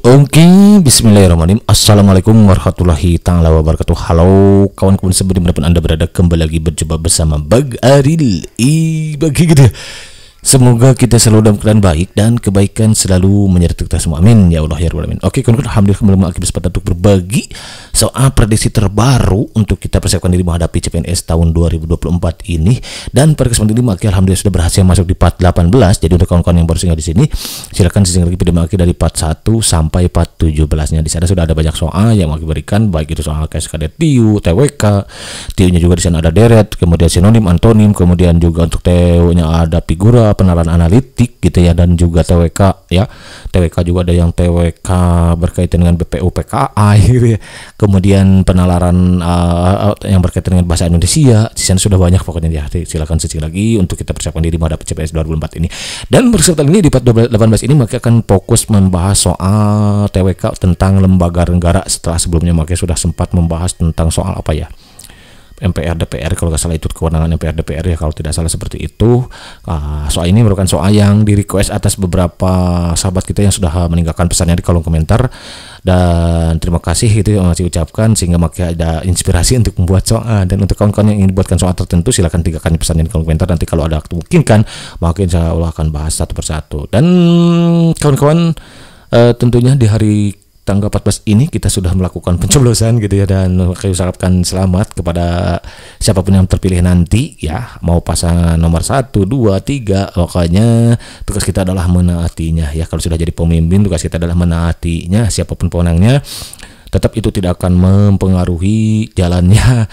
Oke, bismillahirrahmanirrahim. Assalamualaikum warahmatullahi ta'ala wabarakatuh. Halo kawan-kawan semua dimanapun Anda berada, kembali lagi berjumpa bersama Bang Aril bagi gitu ya. Semoga kita selalu dalam keadaan baik dan kebaikan selalu menyertai kita semua. Amin ya Allah ya Rabbal alamin. Oke, kawan-kawan, alhamdulillah kembali lagi kesempatan untuk berbagi soal prediksi terbaru untuk kita persiapkan diri menghadapi CPNS tahun 2024 ini. Dan pada kesempatan ini Maki alhamdulillah sudah berhasil masuk di part 18. Jadi untuk kawan-kawan yang baru singgah di sini, silakan simak lagi video Maki dari part 1 sampai part 17-nya. Di sana sudah ada banyak soal yang Maki berikan, baik itu soal KSKD TIU, TWK, TIU-nya juga di sana ada deret, kemudian sinonim, antonim, kemudian juga untuk TU-nya ada figura, penalaran analitik gitu ya, dan juga TWK ya. TWK juga ada yang TWK berkaitan dengan BPU PKA gitu ya. Kemudian penalaran yang berkaitan dengan bahasa Indonesia. Di sana sudah banyak pokoknya ya. Silakan cicil lagi untuk kita persiapkan diri menghadapi CPNS 2024 ini. Dan kesempatan ini di part 18 ini maka akan fokus membahas soal TWK tentang lembaga negara setelah sebelumnya maka sudah sempat membahas tentang soal apa ya? MPR DPR kalau nggak salah, itu kewenangan MPR DPR ya kalau tidak salah seperti itu. Soal ini merupakan soal yang di request atas beberapa sahabat kita yang sudah meninggalkan pesannya di kolom komentar, dan terima kasih itu yang masih ucapkan sehingga makanya ada inspirasi untuk membuat soal. Dan untuk kawan-kawan yang ingin buatkan soal tertentu silakan tinggalkan pesannya di kolom komentar, nanti kalau ada mungkin maka insya Allah akan bahas satu persatu. Dan kawan-kawan tentunya di hari tanggal 14 ini kita sudah melakukan pencoblosan gitu ya, dan saya ucapkan selamat kepada siapapun yang terpilih nanti ya, mau pasangan nomor 1, 2, 3, pokoknya tugas kita adalah menaatinya ya. Kalau sudah jadi pemimpin tugas kita adalah menaatinya, siapapun pemenangnya. Tetap itu tidak akan mempengaruhi jalannya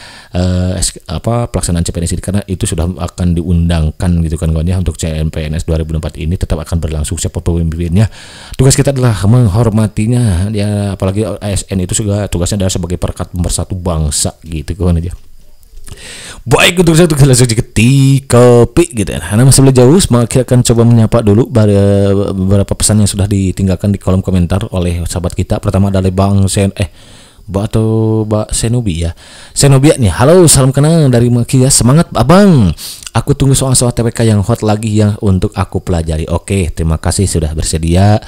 pelaksanaan CPNS ini, karena itu sudah akan diundangkan gitu kan kawan ya. Untuk CPNS 2024 ini tetap akan berlangsung siapa pemimpinnya. Tugas kita adalah menghormatinya ya, apalagi ASN itu juga tugasnya adalah sebagai perekat pemersatu bangsa gitu kawan aja. Baik, untuk saya langsung ketik kopi gitu ya. Karena masih belum jauh, maka akan coba menyapa dulu beberapa pesan yang sudah ditinggalkan di kolom komentar oleh sahabat kita. Pertama adalah Bang Mbak Senobi ya. Senobia nih, halo, salam kenal dari Maki ya. Semangat Abang. Aku tunggu soal-soal TWK yang hot lagi yang untuk aku pelajari. Oke, terima kasih sudah bersedia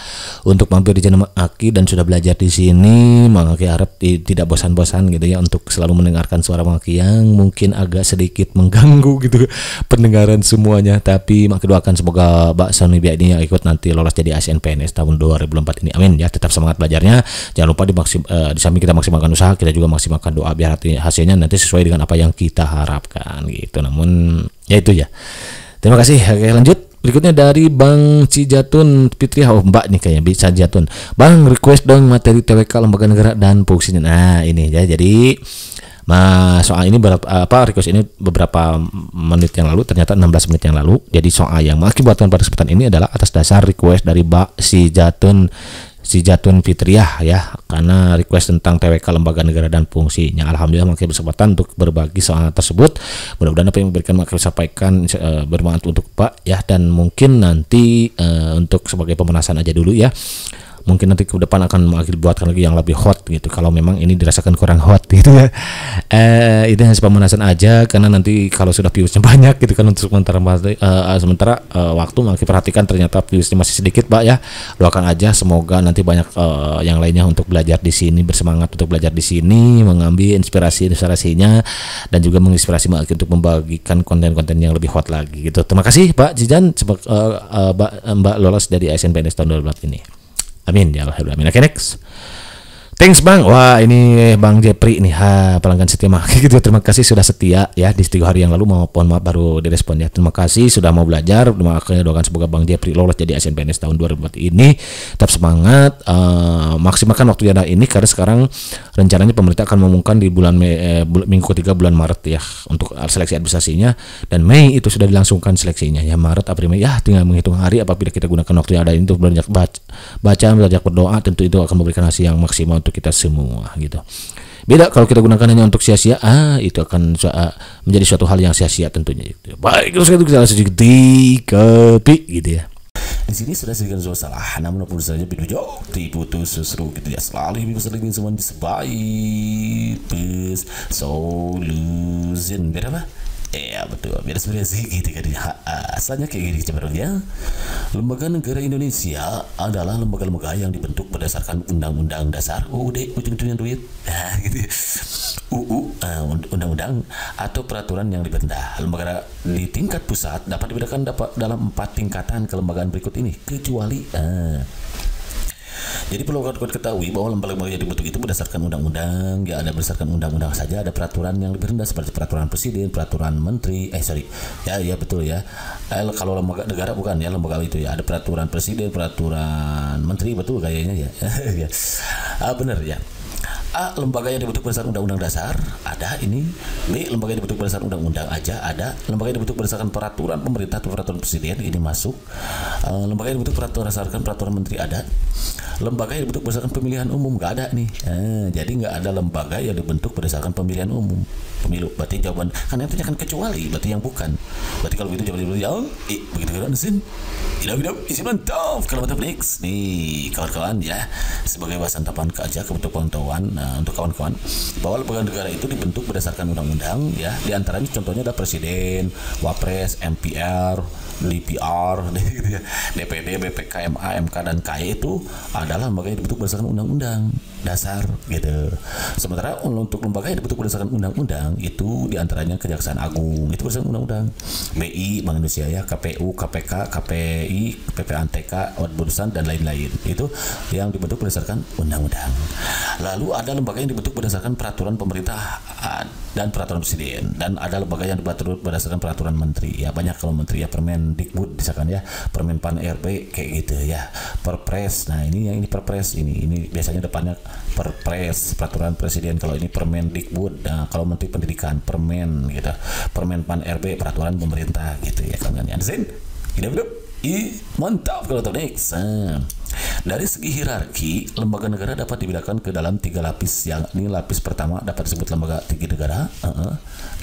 untuk mampir di channel Maki dan sudah belajar di sini. Maki harap tidak bosan-bosan gitu ya untuk selalu mendengarkan suara Maki yang mungkin agak sedikit mengganggu gitu pendengaran semuanya. Tapi Maki doakan semoga Mbak Sanibia ini yang ikut nanti lolos jadi ASN PNS tahun 2024 ini. Amin ya. Tetap semangat belajarnya. Jangan lupa di samping kita maksimalkan usaha, kita juga maksimalkan doa biar hasilnya nanti sesuai dengan apa yang kita harapkan gitu. Namun ya itu ya. Terima kasih. Oke, lanjut. Berikutnya dari Bang Cijatun Fitriah. Oh, Mbak nih kayaknya bisa Cijatun. Bang, request dong materi TWK lembaga negara dan fungsinya. Nah, ini ya. Jadi soal ini request ini beberapa menit yang lalu, ternyata 16 menit yang lalu. Jadi soal yang mengakibatkan pada kesempatan ini adalah atas dasar request dari Mbak Cijatun Fitriah ya, karena request tentang TWK lembaga negara dan fungsinya. Alhamdulillah makin berkesempatan untuk berbagi soal tersebut. Mudah-mudahan apa yang memberikan makin sampaikan bermanfaat untuk Pak ya, dan mungkin nanti untuk sebagai pemanasan aja dulu ya. Mungkin nanti ke depan akan dibuatkan lagi yang lebih hot gitu kalau memang ini dirasakan kurang hot gitu ya. Itu hanya pemanasan aja, karena nanti kalau sudah viewsnya banyak gitu kan untuk sementara waktu Maki perhatikan ternyata viewsnya masih sedikit Pak ya. Doakan aja semoga nanti banyak yang lainnya untuk belajar di sini, bersemangat untuk belajar di sini, mengambil inspirasinya dan juga menginspirasi Maki untuk membagikan konten-konten yang lebih hot lagi gitu. Terima kasih Pak Jijan Mbak lolos dari ASN PNS tahun 2024 ini. Amin ya Allah. Amin. Oke, next. Thanks Bang. Wah, ini Bang Jepri nih, pelanggan setia Maki gitu. Terima kasih sudah setia ya di 3 hari yang lalu, mohon maaf baru direspon ya. Terima kasih sudah mau belajar. Makanya doakan semoga Bang Jepri lolos jadi ASN PNS tahun 2024 ini. Tetap semangat, maksimalkan waktu yang ada ini, karena sekarang rencananya pemerintah akan mengumumkan di bulan minggu ketiga bulan Maret ya untuk seleksi administrasinya, dan Mei itu sudah dilangsungkan seleksinya ya. Maret, April, Mei ya, tinggal menghitung hari. Apabila kita gunakan waktu yang ada ini untuk banyak baca, belajar berdoa, tentu itu akan memberikan hasil yang maksimal untuk kita semua gitu. Beda kalau kita gunakan hanya untuk sia-sia, itu akan menjadi suatu hal yang sia-sia tentunya gitu. Baik, terus kita langsung di kopi gitu ya. Di sini sudah sedikit salah, namun apapun saja video diputus seru gitu ya. Selalu bisa lebih semuanya sebaik solution. Beda apa? Iya betul, beres-beres gitu kan ya. Asalnya kayak gini sebenarnya. Lembaga Negara Indonesia adalah lembaga-lembaga yang dibentuk berdasarkan Undang-Undang Dasar UUD, ujung-ujungnya duit, gitu. Undang-undang atau peraturan yang diperintah. Lembaga di tingkat pusat dapat dibedakan dalam 4 tingkatan kelembagaan berikut ini, kecuali jadi perlu ketahui bahwa lembaga-lembaga yang dibentuk itu berdasarkan undang-undang, ya ada berdasarkan undang-undang saja, ada peraturan yang lebih rendah seperti peraturan presiden, peraturan menteri, ya betul ya. Kalau lembaga negara bukan ya lembaga itu ya, ada peraturan presiden, peraturan menteri, betul kayaknya ya. Benar ya. A. Lembaga yang dibentuk berdasarkan undang-undang dasar, ada ini. B. Lembaga yang dibentuk berdasarkan undang-undang aja, ada. Lembaga yang dibentuk berdasarkan peraturan pemerintah atau peraturan presiden, ini masuk. Lembaga yang dibentuk berdasarkan peraturan menteri, ada. Lembaga yang dibentuk berdasarkan pemilihan umum, nggak ada nih. Jadi nggak ada lembaga yang dibentuk berdasarkan pemilihan umum, pemilu. Berarti jawaban kan itu kan kecuali, berarti yang bukan. Berarti kalau begitu jawaban yang begitu kan sin. Tidak isi mantap. Kalau mantap next nih kawan-kawan ya, sebagai bahasan tambahan aja untuk pengetahuan untuk kawan-kawan bahwa lembaga negara itu dibentuk berdasarkan undang-undang ya. Di antaranya contohnya ada presiden, wapres, MPR, DPR, DPD, BPK, MA, MK dan KY itu adalah lembaga yang dibentuk berdasarkan undang-undang dasar gitu. Sementara untuk lembaga yang dibentuk berdasarkan undang-undang itu diantaranya Kejaksaan Agung itu berdasarkan undang-undang, BI Bank Indonesia ya, KPU, KPK, KPI, PPANTK, Ombudsman dan lain-lain itu yang dibentuk berdasarkan undang-undang. Lalu ada lembaga yang dibentuk berdasarkan peraturan pemerintah dan peraturan presiden, dan ada lembaga yang dibentuk berdasarkan peraturan menteri ya. Banyak kalau menteri ya, Permendikbud misalkan ya, Permenpan RB kayak gitu ya, Perpres. Nah ini yang ini Perpres, ini biasanya depannya Perpres, peraturan presiden. Kalau ini Permendikbud, nah kalau menteri pendidikan Permen gitu, Permenpan RB, peraturan pemerintah gitu ya kan. Understand? Hidup mantap. Kalau next dari segi hierarki, lembaga negara dapat dibedakan ke dalam 3 lapis. Yang ini lapis pertama dapat disebut lembaga tinggi negara,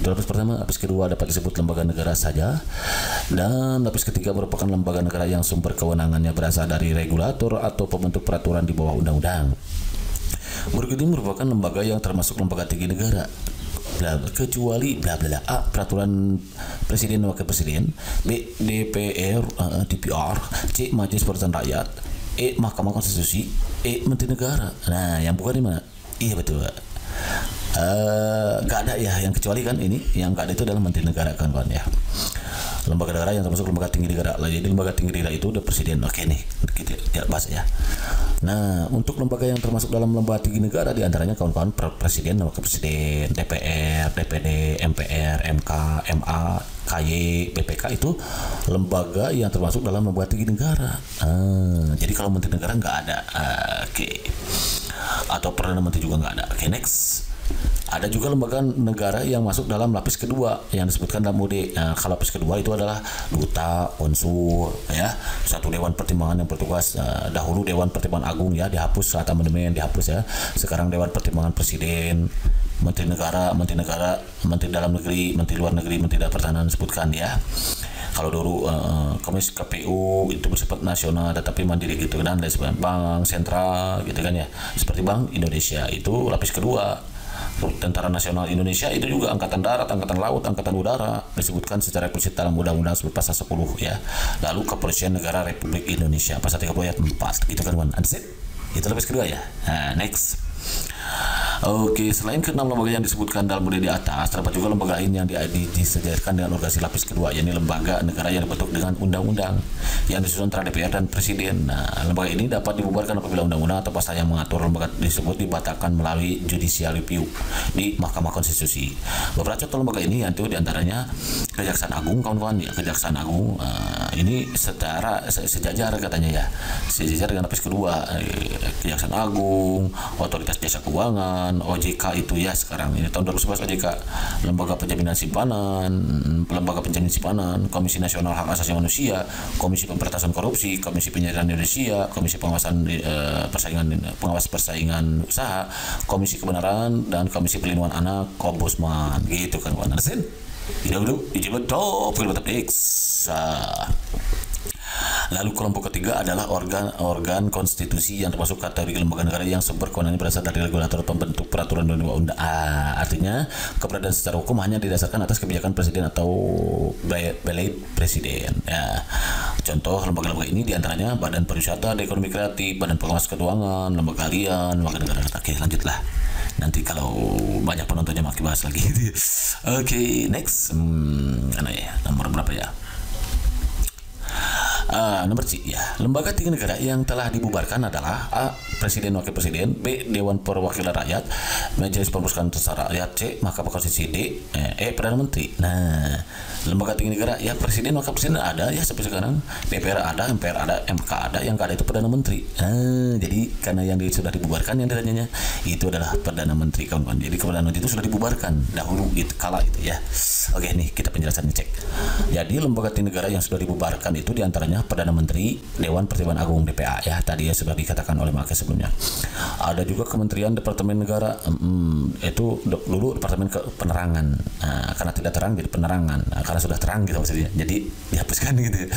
lapis pertama. Lapis kedua dapat disebut lembaga negara saja, dan lapis ketiga merupakan lembaga negara yang sumber kewenangannya berasal dari regulator atau pembentuk peraturan di bawah undang-undang. Berikut ini merupakan lembaga yang termasuk lembaga tinggi negara, kecuali A. Peraturan presiden dan wakil presiden, B. DPR, DPR, C. Majelis Perwakilan Rakyat, E. Mahkamah Konstitusi, E. Menteri Negara. Nah yang bukan di mana? Iya betul. Gak ada ya yang kecuali kan ini, yang gak ada itu adalah Menteri Negara kan ya. Lembaga negara yang termasuk lembaga tinggi negara. Jadi lembaga tinggi negara itu udah presiden. Oke nih kita bahas ya. Nah untuk lembaga yang termasuk dalam lembaga tinggi negara diantaranya kawan-kawan presiden, wakil presiden, DPR, DPD, MPR, MK, MA, KY, BPK itu lembaga yang termasuk dalam lembaga tinggi negara. Jadi kalau menteri negara nggak ada. Atau perdana menteri juga nggak ada. Next. Ada juga lembaga negara yang masuk dalam lapis kedua yang disebutkan dalam UUD. Kalau lapis kedua itu adalah duta, konsul, ya, satu dewan pertimbangan yang bertugas. Dahulu Dewan Pertimbangan Agung ya dihapus saat amandemen dihapus ya. Sekarang Dewan Pertimbangan Presiden, Menteri Negara, Menteri Dalam Negeri, Menteri Luar Negeri, Menteri Pertahanan disebutkan ya. Kalau dulu Komisi KPU itu bersifat nasional tetapi mandiri gitu kan, dari bank sentral gitu kan ya. Seperti Bank Indonesia itu lapis kedua. Tentara Nasional Indonesia itu juga Angkatan Darat, Angkatan Laut, Angkatan Udara disebutkan secara eksplisit dalam Undang-Undang pasal 10 ya. Lalu Kepolisian Negara Republik Indonesia pasal 30 ayat 4 gitu kan. Itu lapis kedua ya. Nah, next. Oke, selain keenam lembaga yang disebutkan dalam UUD di atas, terdapat juga lembaga lain yang disejajarkan dengan organisasi lapis kedua, yakni lembaga negara yang dibentuk dengan undang-undang yang disusun antara DPR dan Presiden. Nah, lembaga ini dapat dibubarkan apabila undang-undang atau pasal yang mengatur lembaga tersebut dibatalkan melalui judicial review di Mahkamah Konstitusi. Beberapa contoh lembaga ini yaitu diantaranya Kejaksaan Agung, kawan-kawan ya. Kejaksaan Agung ini secara sejajar katanya ya, sejajar dengan lapis kedua. Kejaksaan Agung, Otoritas Jasa Keuangan, OJK itu ya sekarang ini tahun 2011 OJK, Lembaga Penjaminan Simpanan, Lembaga Penjaminan Simpanan, Komisi Nasional Hak Asasi Manusia, Komisi Pemberantasan Korupsi, Komisi Penyiaran Indonesia, Komisi Pengawasan Pengawas Persaingan Usaha, Komisi Kebenaran dan Komisi Perlindungan Anak, Ombudsman gitu kan kawan. Tidak dulu, izin top, X. Lalu kelompok ketiga adalah organ konstitusi yang termasuk kategori lembaga negara yang sumber kewenangannya berasal dari regulator pembentuk peraturan dan undang-undang. Artinya keberadaan secara hukum hanya didasarkan atas kebijakan presiden atau balai presiden. Ya. Contoh lembaga-lembaga ini diantaranya Badan Pariwisata dan Ekonomi Kreatif, Badan Pengawas Keuangan, lembaga kalian, lembaga negara. Oke, lanjutlah. Nanti kalau banyak penontonnya makin bahas lagi. Oke, next. Mana ya? Nomor berapa ya? Nomor C ya. Lembaga tinggi negara yang telah dibubarkan adalah A. Presiden Wakil Presiden, B. Dewan Perwakilan Rakyat, Majelis Permusyawaratan Rakyat, C. Mahkamah Konstitusi, D. Perdana Menteri. Nah, lembaga tinggi negara ya Presiden Wakil Presiden ada ya sampai sekarang, DPR ada, MPR ada, MK ada, yang ada itu Perdana Menteri. Jadi karena yang sudah dibubarkan yang ditanyanya itu adalah Perdana Menteri, kawan-kawan. Jadi Perdana Menteri itu sudah dibubarkan dahulu itu kala itu ya. Oke, nih kita penjelasannya cek. Jadi lembaga tinggi negara yang sudah dibubarkan itu diantaranya Perdana Menteri, Dewan Pertimbangan Agung DPA ya, tadi ya sudah dikatakan oleh Maka sebelumnya. Ada juga Kementerian Departemen Negara, itu dulu Departemen Penerangan. Karena tidak terang jadi penerangan. Karena sudah terang gitu maksudnya, jadi dihapuskan gitu.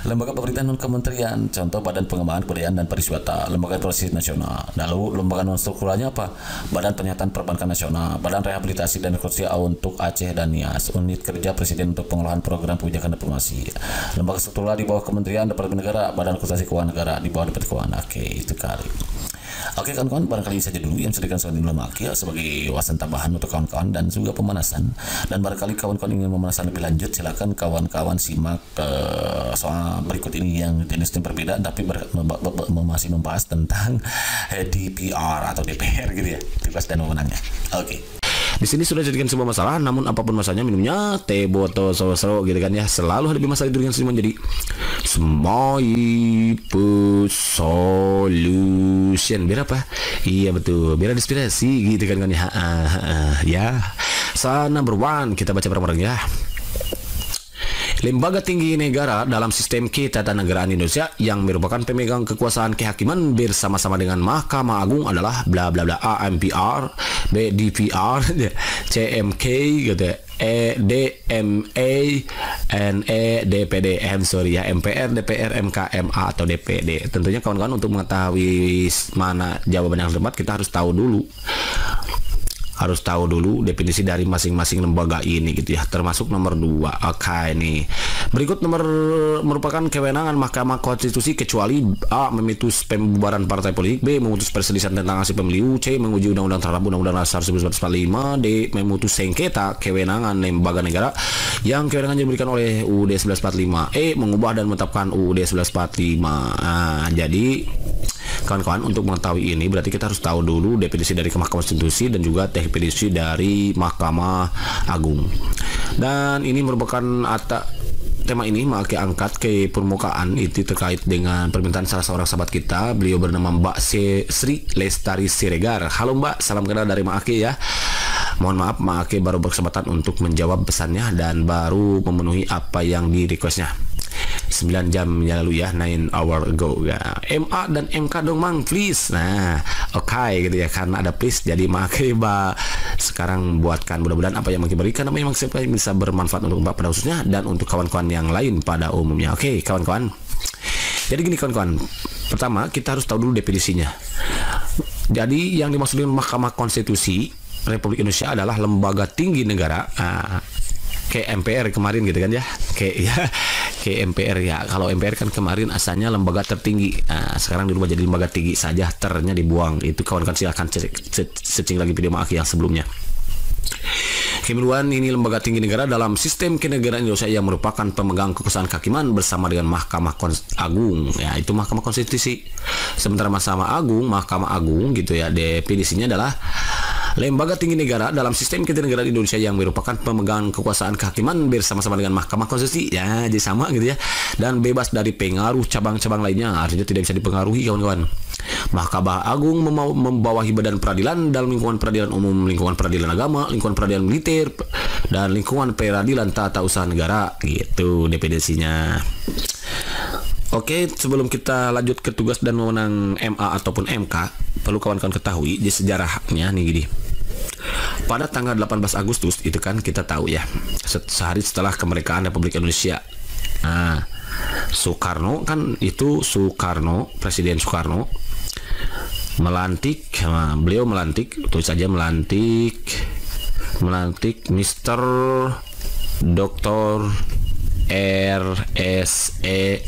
Lembaga pemerintahan non kementerian, contoh Badan Pengembangan Kebudayaan dan Pariwisata, Lembaga Informasi Nasional. Lalu lembaga non strukturalnya apa? Badan Penyataan Perbankan Nasional, Badan Rehabilitasi dan Rekonstruksi untuk Aceh dan Nias, Unit Kerja Presiden untuk Pengolahan Program Kebijakan Diplomasi. Lembaga struktural di bawah Kementerian Departemen Negara, Badan Konsultasi Keuangan Negara di bawah Departemen Keuangan. Oke, itu kali. Oke kawan-kawan, barangkali ini saja dulu yang sedikit soal Maki sebagai wawasan tambahan untuk kawan-kawan dan juga pemanasan. Dan barangkali kawan-kawan ingin pemanasan lebih lanjut, silakan kawan-kawan simak soal berikut ini yang jenisnya berbeda tapi masih membahas tentang DPR atau DPR gitu ya, pilpres dan wewenangnya. Oke. Di sini sudah jadikan sebuah masalah, namun apapun masalahnya minumnya teh botol seru gitu kan ya. Selalu ada masalah itu dengan semua jadi Smile Solution. Biar apa? Iya betul, biar inspirasi gitu kan ya. Ya. Number 1 kita baca bareng-bareng ya. Lembaga tinggi negara dalam sistem ketatanegaraan Indonesia yang merupakan pemegang kekuasaan kehakiman bersama-sama dengan Mahkamah Agung adalah bla bla bla A. MPR, B. DPR, C. MK gitu ya, E. DMA, NE, DPD. Sorry ya, MPR, DPR, MK, MA atau DPD. Tentunya kawan-kawan untuk mengetahui mana jawaban yang tepat kita harus tahu dulu definisi dari masing-masing lembaga ini gitu ya, termasuk nomor 2. Oke, nih berikut merupakan kewenangan Mahkamah Konstitusi kecuali A. memutus pembubaran partai politik, B. memutus perselisihan tentang hasil pemilu, C. menguji undang-undang terhadap Undang-Undang Dasar 1945, D. memutus sengketa kewenangan lembaga negara yang kewenangannya diberikan oleh UUD 1945, E. mengubah dan menetapkan UUD 1945. Jadi kawan-kawan, untuk mengetahui ini berarti kita harus tahu dulu definisi dari Mahkamah Konstitusi dan juga definisi dari Mahkamah Agung. Dan ini merupakan tema ini Maki angkat ke permukaan itu terkait dengan permintaan salah seorang sahabat kita. Beliau bernama Mbak Sri Lestari Siregar. Halo Mbak, salam kenal dari Maki ya. Mohon maaf, Maki baru berkesempatan untuk menjawab pesannya dan baru memenuhi apa yang di requestnya 9 jam yang lalu ya, 9 hour ago ya. MA dan MK dong Mang, please. Nah, oke gitu ya, karena ada please jadi Maki sekarang buatkan, mudah-mudahan apa yang Maki berikan apa yang Maki bisa bermanfaat untuk Mbak pada khususnya dan untuk kawan-kawan yang lain pada umumnya. Oke kawan-kawan, jadi gini kawan-kawan, pertama kita harus tahu dulu definisinya. Jadi yang dimaksud dengan Mahkamah Konstitusi Republik Indonesia adalah lembaga tinggi negara, kayak MPR kemarin gitu kan ya, kayak MPR ya. Kalau MPR kan kemarin asalnya lembaga tertinggi, sekarang dirubah jadi lembaga tinggi saja, ternya dibuang. Itu kawan-kawan silahkan searching lagi video Maki yang sebelumnya. Kemudian ini lembaga tinggi negara dalam sistem kenegaraan Indonesia yang merupakan pemegang kekuasaan kehakiman bersama dengan Mahkamah Agung ya, itu Mahkamah Konstitusi. Sementara Mahkamah Agung gitu ya, definisinya adalah lembaga tinggi negara dalam sistem kenegaraan Indonesia yang merupakan pemegang kekuasaan kehakiman bersama-sama dengan Mahkamah Konstitusi ya, jadi sama gitu ya, dan bebas dari pengaruh cabang-cabang lainnya, artinya tidak bisa dipengaruhi kawan-kawan. Mahkamah Agung membawahi badan peradilan dalam lingkungan peradilan umum, lingkungan peradilan agama, lingkungan peradilan militer, dan lingkungan peradilan tata usaha negara gitu definisinya. Oke, sebelum kita lanjut ke tugas dan wewenang MA ataupun MK, perlu kawan-kawan ketahui di sejarahnya nih gini. Pada tanggal 18 Agustus itu kan kita tahu ya, sehari setelah kemerdekaan Republik Indonesia Nah, Soekarno kan itu Presiden Soekarno melantik, beliau melantik, tulis saja melantik Mr. Dr. R.S.E.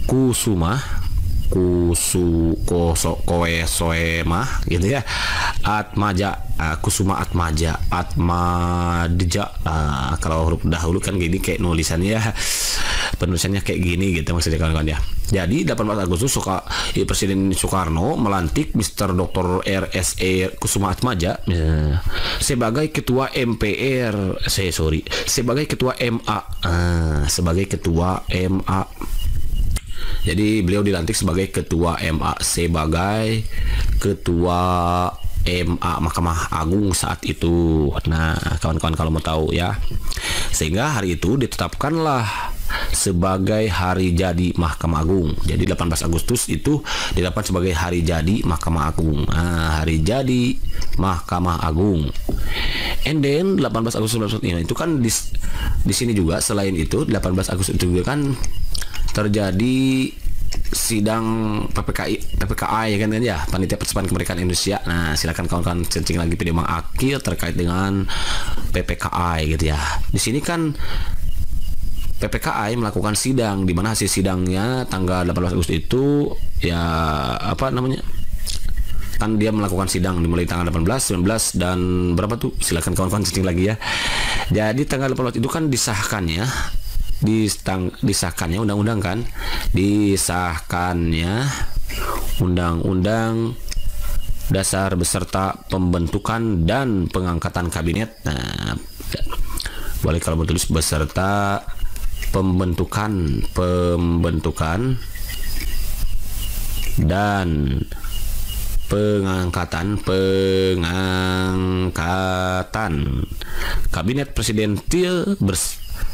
Kusuma Koesoema gitu ya, Atmaja, Kusuma Atmaja, kalau huruf dahulu kan gini kayak nulisannya, penulisannya kayak gini gitu maksudnya kawan-kawan ya. Jadi 18 Agustus Presiden Soekarno melantik Mr. Dr. R.S.E. Kusuma Atmaja sebagai ketua MPR, sebagai ketua MA, sebagai ketua MA. Jadi beliau dilantik sebagai ketua MA, sebagai ketua MA Mahkamah Agung saat itu. Nah, kawan-kawan kalau mau tahu ya. Sehingga hari itu ditetapkanlah sebagai hari jadi Mahkamah Agung. Jadi 18 Agustus itu ditetapkan sebagai hari jadi Mahkamah Agung. Nah, hari jadi Mahkamah Agung. And then 18 Agustus itu kan di sini juga, selain itu 18 Agustus itu juga kan terjadi sidang PPKI ya kan ya, Panitia Percepatan Kemerdekaan Indonesia. Nah, silakan kawan-kawan cacing lagi video Mang Akil terkait dengan PPKI gitu ya. Di sini kan PPKI melakukan sidang, di mana hasil sidangnya tanggal 18 Agustus itu ya apa namanya? Kan dia melakukan sidang dimulai tanggal 18, 19 dan berapa tuh? Silakan kawan-kawan cacing lagi ya. Jadi tanggal 18 itu kan disahkannya undang-undang kan, disahkannya undang-undang dasar beserta pembentukan dan pengangkatan kabinet. Nah, boleh kalau mau tulis beserta pembentukan dan pengangkatan kabinet presidentil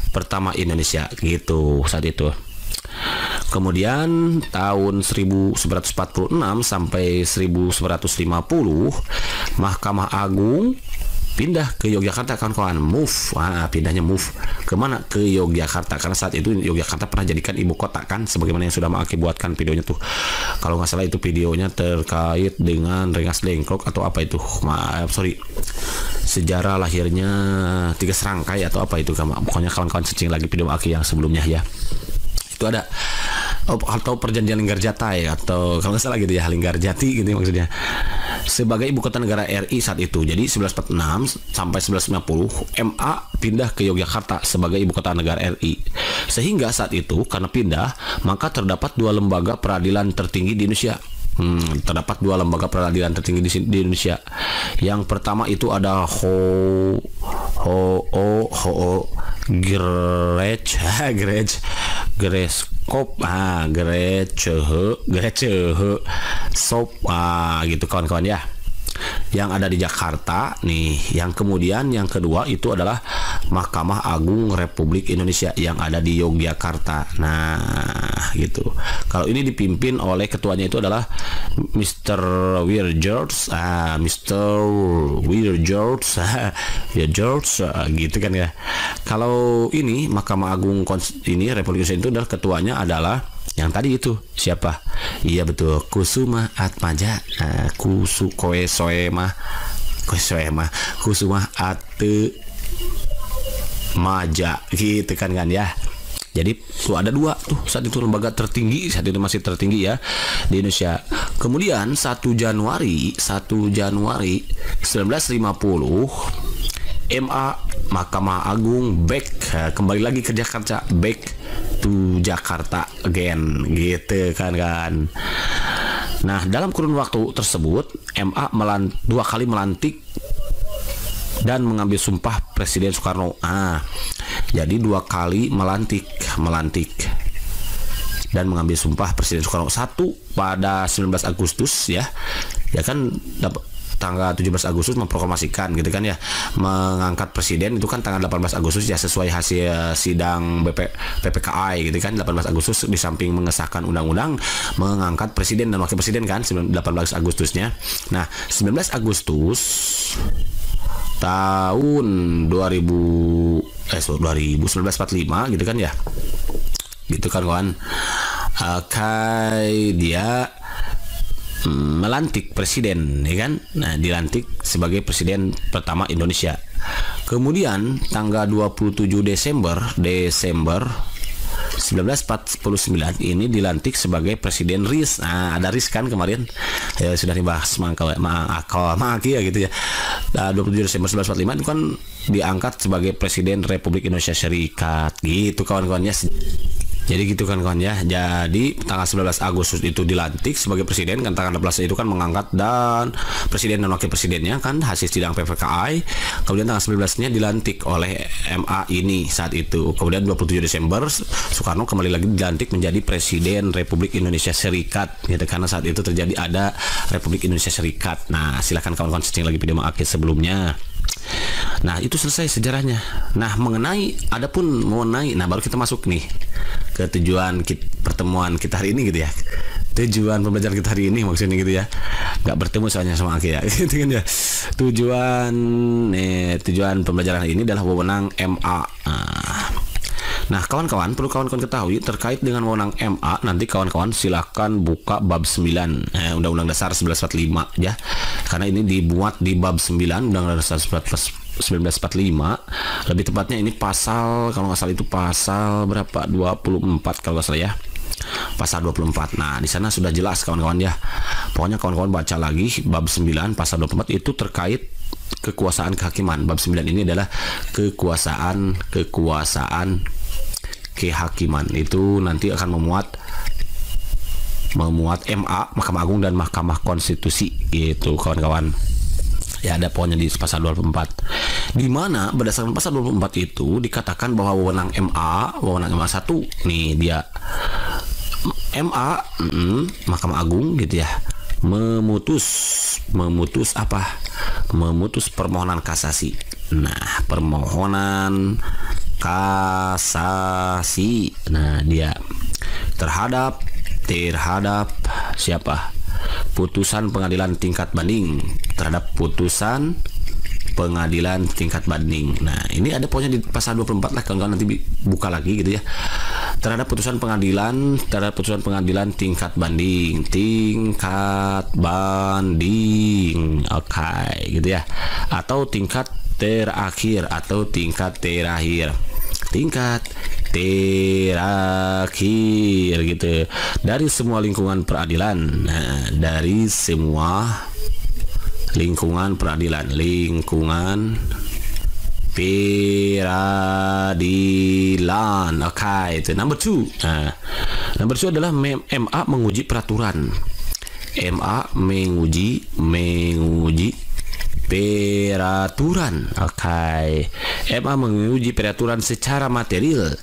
pertama Indonesia gitu saat itu. Kemudian tahun 1946 sampai 1950 Mahkamah Agung pindah ke Yogyakarta, kawan-kawan. Pindahnya kemana? Ke Yogyakarta, karena saat itu Yogyakarta pernah jadikan ibu kota kan, sebagaimana yang sudah mengakibatkan videonya tuh. Kalau nggak salah itu videonya terkait dengan Rengas Dengklok atau apa itu, sejarah lahirnya Tiga Serangkai atau apa itu, pokoknya kawan-kawan cacing lagi video Aki yang sebelumnya ya. Itu ada atau perjanjian Linggarjati ya, atau kalau nggak salah gitu ya, Linggarjati gitu ya, maksudnya sebagai ibu kota negara RI saat itu. Jadi 1946 sampai 1950 MA pindah ke Yogyakarta sebagai ibu kota negara RI. Sehingga saat itu karena pindah, maka terdapat dua lembaga peradilan tertinggi di Indonesia. Terdapat dua lembaga peradilan tertinggi di Indonesia. Yang pertama itu ada gitu kawan-kawan ya, yang ada di Jakarta nih. Yang kemudian yang kedua itu adalah Mahkamah Agung Republik Indonesia yang ada di Yogyakarta. Nah gitu. Kalau ini dipimpin oleh ketuanya itu adalah Mr. Wir George, gitu kan ya. Kalau ini Mahkamah Agung ini Republik Indonesia itu adalah ketuanya adalah yang tadi itu siapa? Iya betul, Kusuma Atmaja, Kusuma Atmaja gitu kan ya. Jadi tuh ada dua tuh saat itu lembaga tertinggi, saat itu masih tertinggi ya di Indonesia. Kemudian 1 Januari 1950 MA Mahkamah Agung kembali lagi ke Jakarta, back to Jakarta again gitu kan. Nah, dalam kurun waktu tersebut MA dua kali melantik dan mengambil sumpah Presiden Soekarno. Jadi dua kali melantik dan mengambil sumpah Presiden Soekarno. Satu pada 19 Agustus ya kan, tanggal 17 Agustus memproklamasikan gitu kan ya, mengangkat presiden itu kan tanggal 18 Agustus ya, sesuai hasil sidang PPKI gitu kan. 18 Agustus di samping mengesahkan undang-undang, mengangkat presiden dan wakil presiden kan 18 Agustusnya. Nah 19 Agustus tahun 1945 gitu kan ya, gitu kan kawan. Dia melantik presiden, ya kan? Nah, dilantik sebagai presiden pertama Indonesia. Kemudian tanggal 27 Desember 1949 ini dilantik sebagai presiden RIS. Nah, ada RIS kan kemarin ya, sudah dibahas maki ya gitu ya. Nah, 27 Desember 1945 itu kan diangkat sebagai presiden Republik Indonesia Serikat gitu kawan-kawannya. Jadi gitu kan kawan ya. Jadi tanggal 19 Agustus itu dilantik sebagai presiden kan, tanggal 16 itu kan mengangkat dan presiden dan wakil presidennya kan hasil sidang PPKI. Kemudian tanggal 19-nya dilantik oleh MA ini saat itu. Kemudian 27 Desember Soekarno kembali lagi dilantik menjadi presiden Republik Indonesia Serikat gitu, karena saat itu terjadi ada Republik Indonesia Serikat. Nah, silakan kawan-kawan searching lagi video Mak Akil sebelumnya. Nah, itu selesai sejarahnya. Nah, nah baru kita masuk nih ke tujuan pertemuan kita hari ini gitu ya. Tujuan pembelajaran kita hari ini maksudnya gitu ya. Nggak bertemu soalnya sama Aki ya. Gitu kan ya. Tujuan pembelajaran hari ini adalah wewenang MA. Nah, kawan-kawan, perlu kawan-kawan ketahui terkait dengan wewenang MA, nanti kawan-kawan silakan buka bab 9 Undang-Undang Dasar 1945 ya. Karena ini dibuat di bab 9 Undang-Undang Dasar 1945. Lebih tepatnya ini pasal, kalau nggak salah itu pasal berapa? 24 kalau nggak salah ya. Pasal 24. Nah, di sana sudah jelas kawan-kawan ya. Pokoknya kawan-kawan baca lagi bab 9 pasal 24 itu terkait kekuasaan kehakiman. Bab 9 ini adalah kekuasaan kehakiman. Itu nanti akan memuat MA, Mahkamah Agung dan Mahkamah Konstitusi gitu kawan-kawan. Ya, ada pokoknya di pasal 24. Di mana berdasarkan pasal 24 itu dikatakan bahwa wewenang MA 1 nih dia MA Mahkamah Agung gitu ya, memutus permohonan kasasi. Nah, permohonan kasasi. Nah, dia terhadap siapa? Putusan pengadilan tingkat banding, terhadap putusan pengadilan tingkat banding. Nah, ini ada pokoknya di pasal 24 lah, kawan-kawan nanti buka lagi gitu ya. Terhadap putusan pengadilan tingkat banding, oke, gitu ya. Atau tingkat terakhir gitu, dari semua lingkungan peradilan. Nah, dari semua lingkungan peradilan, oke, itu number 2. Nah, number 2 adalah MA menguji peraturan. MA menguji peraturan. Oke. MA menguji peraturan secara material.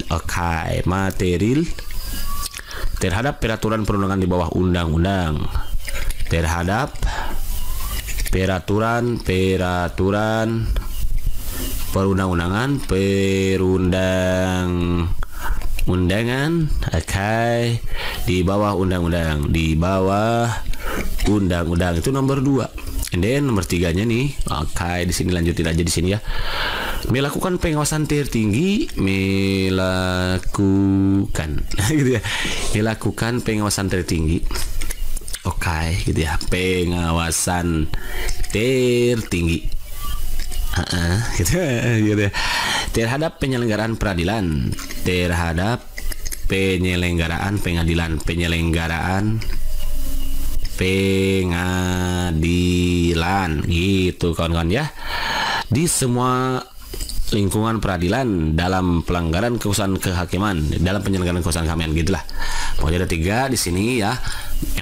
Oke, material terhadap peraturan perundangan di bawah undang-undang. Terhadap peraturan perundang-undangan, oke, di bawah undang-undang, itu nomor 2. And then nomor 3-nya nih, oke, di sini lanjutin aja di sini ya. Melakukan pengawasan tertinggi, gitu ya. Melakukan pengawasan tertinggi. Oke, gitu ya. Pengawasan tertinggi. Gitu ya. Terhadap penyelenggaraan peradilan, terhadap penyelenggaraan pengadilan gitu kawan-kawan ya, di semua lingkungan peradilan dalam pelanggaran kekuasaan kehakiman, dalam penyelenggaraan kekuasaan kehakiman gitulah. Pokoknya ada 3 di sini ya.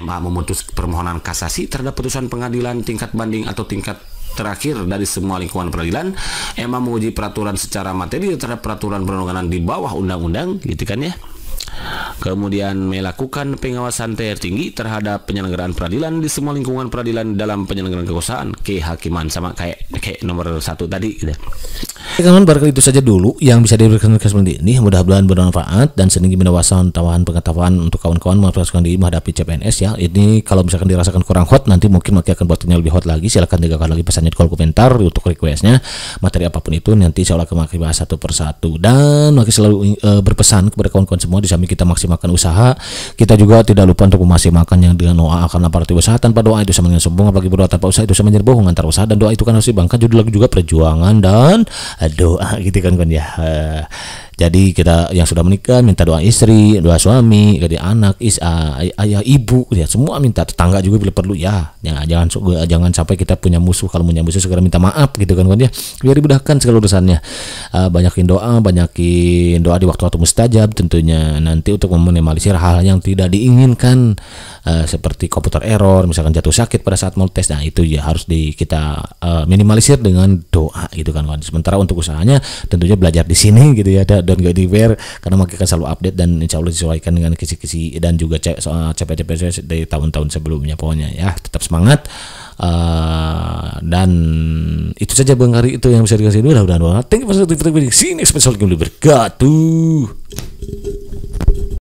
MA memutus permohonan kasasi terhadap putusan pengadilan tingkat banding atau tingkat terakhir dari semua lingkungan peradilan. MA menguji peraturan secara materi terhadap peraturan perundangan di bawah undang-undang gitu kan ya. Kemudian melakukan pengawasan tertinggi terhadap penyelenggaraan peradilan di semua lingkungan peradilan dalam penyelenggaraan kekuasaan kehakiman, sama kayak nomor 1 tadi gitu. Kawan, barangkali itu saja dulu yang bisa diberikan seperti ini. Mudah-mudahan bermanfaat dan sedikit wawasan tambahan pengetahuan untuk kawan-kawan mempersiapkan diri menghadapi CPNS ya. Ini kalau misalkan dirasakan kurang hot, nanti mungkin Maki akan buatnya lebih hot lagi. Silahkan tinggalkan lagi pesannya di kolom komentar untuk requestnya. Materi apapun itu nanti saya akan Maki bahas satu persatu. Dan Maki selalu berpesan kepada kawan-kawan semua, di samping kita maksimalkan usaha, kita juga tidak lupa untuk memaksimalkan yang dengan doa akan lapar usaha. Tanpa doa itu sama dengan sombong, apalagi berdoa tanpa usaha itu sama dengan bohong. Antara usaha dan doa itu kan harus dibangkan. Judul lagu juga perjuangan dan doa gitu kan ya. Jadi kita yang sudah menikah minta doa istri, doa suami, jadi anak, ayah, ibu, ya semua minta, tetangga juga bila perlu ya. Jangan sampai kita punya musuh. Kalau punya musuh segera minta maaf gitu kan ya. Biar dimudahkan segala urusannya. Banyakin doa di waktu-waktu mustajab tentunya, nanti untuk meminimalisir hal yang tidak diinginkan, seperti komputer error, misalkan jatuh sakit pada saat mau tes. Nah itu ya harus kita minimalisir dengan doa gitu kan. Sementara untuk usahanya tentunya belajar di sini gitu ya, dan gak di wear, karena Maki akan selalu update dan insya Allah disesuaikan dengan kisi-kisi dan juga CP-CP dari tahun-tahun sebelumnya. Pokoknya ya tetap semangat. Dan itu saja Bang Hari, itu yang bisa dikasih dulu. Mudah-mudahan thank you for watching. See you next episode. Berkatuh.